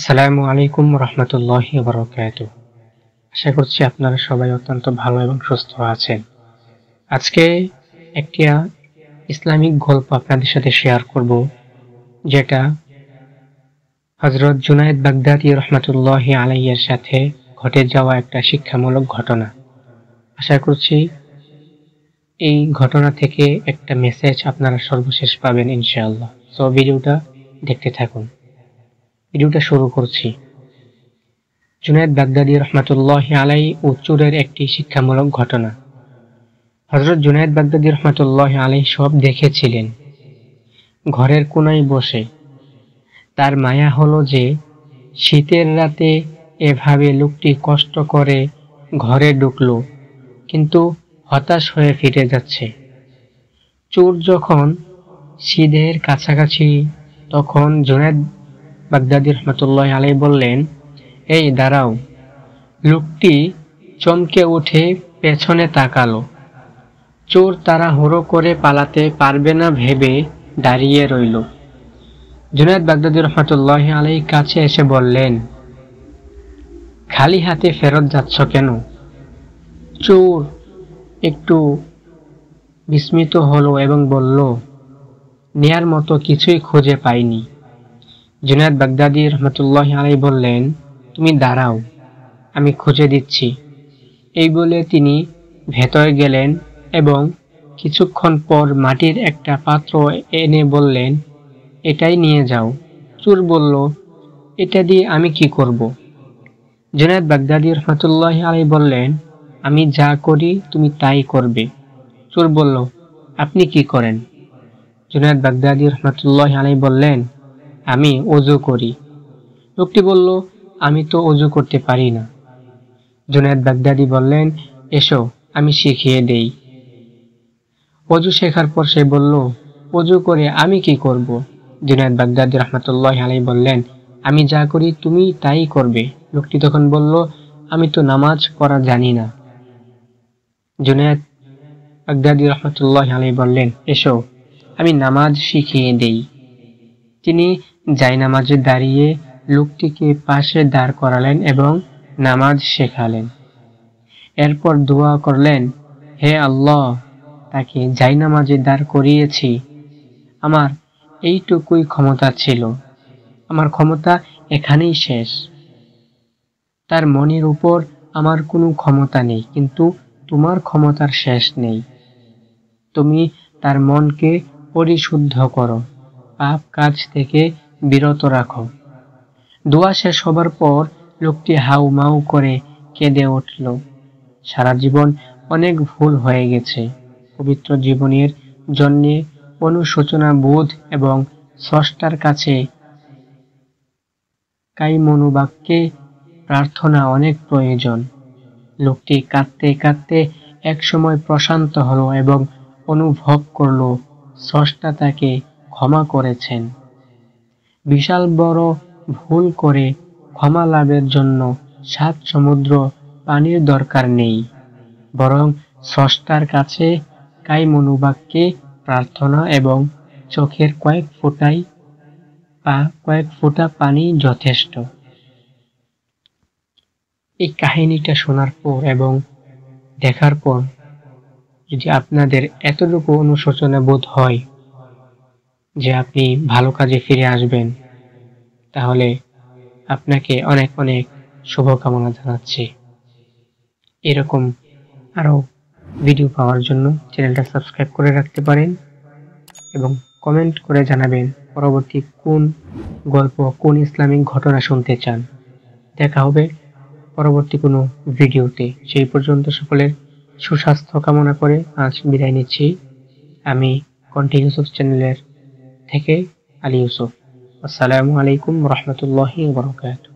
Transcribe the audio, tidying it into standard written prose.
আসসালামু আলাইকুম রহমতুল্লাহি ওয়া বারাকাতুহু। আশা করছি আপনারা সবাই অত্যন্ত ভালো এবং সুস্থ আছেন। আজকে একটা ইসলামিক গল্প আপনাদের সাথে শেয়ার করব, যেটা হযরত জুনায়েদ বাগদাদী রহমাতুল্লাহি আলাইহির সাথে ঘটে যাওয়া একটা শিক্ষামূলক ঘটনা। আশা করছি এই ঘটনা থেকে একটা মেসেজ আপনারা সর্বশেষ পাবেন ইনশাআল্লাহ। সো ভিডিওটা দেখতে থাকুন। ভিডিওটা শুরু করছি। জুনায়েদ বাগদাদী রহমাতুল্লাহি আলাইহি ও চোরের একটি শিক্ষামূলক ঘটনা। হযরত জুনায়েদ বাগদাদী রহমাতুল্লাহি আলাইহি সব দেখেছিলেন। ঘরের কোনায় বসে তার মায়া হলো যে শীতের রাতে এভাবে লোকটি কষ্ট করে ঘরে ঢুকলো, কিন্তু হতাশ হয়ে ফিরে যাচ্ছে। চোর যখন সিঁধের কাছাকাছি, তখন জুনায়েদ বাগদাদী রহমাতুল্লাহি আলাইহি বললেন, এই দাঁড়াও। লোকটি চমকে উঠে পেছনে তাকালো। চোর তাড়াহুড়ো করে পালাতে পারবে না ভেবে দাঁড়িয়ে রইল। জুনায়েদ বাগদাদী রহমাতুল্লাহি আলাইহি কাছে এসে বললেন, খালি হাতে ফেরত যাচ্ছ কেন? চোর একটু বিস্মিত হলো এবং বলল, নেয়ার মতো কিছুই খুঁজে পাইনি। জুনায়েদ বাগদাদী রহমাতুল্লাহি আলাইহি বললেন, তুমি দাঁড়াও, আমি খুঁজে দিচ্ছি। এই বলে তিনি ভেতরে গেলেন এবং কিছুক্ষণ পর মাটির একটা পাত্র এনে বললেন, এটাই নিয়ে যাও। চোর বলল, এটা দিয়ে আমি কি করব? জুনায়েদ বাগদাদী রহমাতুল্লাহি আলাইহি বললেন, আমি যা করি তুমি তাই করবে। চোর বলল, আপনি কি করেন? জুনায়েদ বাগদাদী রহমাতুল্লাহি আলাইহি বললেন, আমি ওযু করি। লোকটি বলল, আমি তো ওযু করতে পারি না। জুনায়েদ বাগদাদী বললেন, এসো আমি শিখিয়ে দেই। ওযু শেখার পর সে বলল, ওযু করে আমি কি করব? জুনায়েদ বাগদাদী রাহমাতুল্লাহি আলাইহি বললেন, আমি যা করি তুমি তাই করবে। লোকটি তখন বলল, আমি তো নামাজ পড়া জানি না। জুনায়েদ বাগদাদী রাহমাতুল্লাহি আলাইহি বললেন, এসো আমি নামাজ শিখিয়ে দেই। তিনি জায়নামাজে দাঁড়িয়ে লোকটিকে পাশে দাঁড় করালেন এবং নামাজ শেখালেন। এরপর দোয়া করলেন, হে আল্লাহ, তাকে জায়নামাজে দাঁড় করিয়েছি। আমার এইটুকুই ক্ষমতা ছিল, আমার ক্ষমতা এখানেই শেষ। তার মনের উপর আমার কোনো ক্ষমতা নেই, কিন্তু তোমার ক্ষমতার শেষ নেই। তুমি তার মনকে পরিশুদ্ধ করো, পাপ কাজ থেকে বিরত রাখো। দোয়া শেষ হবার পর লোকটি হাউমাউ করে কেঁদে উঠল। সারা জীবন অনেক ভুল হয়ে গেছে। পবিত্র জীবনের জন্যে অনুশোচনা বোধ এবং স্রষ্টার কাছে কাইমনুবাক্যে প্রার্থনা অনেক প্রয়োজন। লোকটি কাঁদতে কাঁদতে একসময় প্রশান্ত হলো এবং অনুভব করল স্রষ্টা তাকে ক্ষমা করেছেন। বিশাল বড় ভুল করে ক্ষমা লাভের জন্য 7 সমুদ্র পানির দরকার নেই, বরং স্রষ্টার কাছে কাইমনুবাক্যে প্রার্থনা এবং চোখের কয়েক ফোঁটা পানি যথেষ্ট। এই কাহিনীটা শোনার পর এবং দেখার পর যদি আপনাদের এতটুকু অনুশোচনা বোধ হয় যে আপনি ভালো কাজে ফিরে আসবেন, তাহলে আপনাকে অনেক অনেক শুভকামনা জানাচ্ছি। এরকম আরও ভিডিও পাওয়ার জন্য চ্যানেলটা সাবস্ক্রাইব করে রাখতে পারেন এবং কমেন্ট করে জানাবেন পরবর্তী কোন গল্প, কোন ইসলামিক ঘটনা শুনতে চান। দেখা হবে পরবর্তী কোনো ভিডিওতে। সেই পর্যন্ত সকলের সুস্বাস্থ্য কামনা করে আজ বিদায় নিচ্ছি। আমি কন্ঠে ইউসুফ চ্যানেলের থেকে আলী ইউসুফ। আসসালামু আলাইকুম রহমতুল্লাহি ওয়া বারাকাতুহু।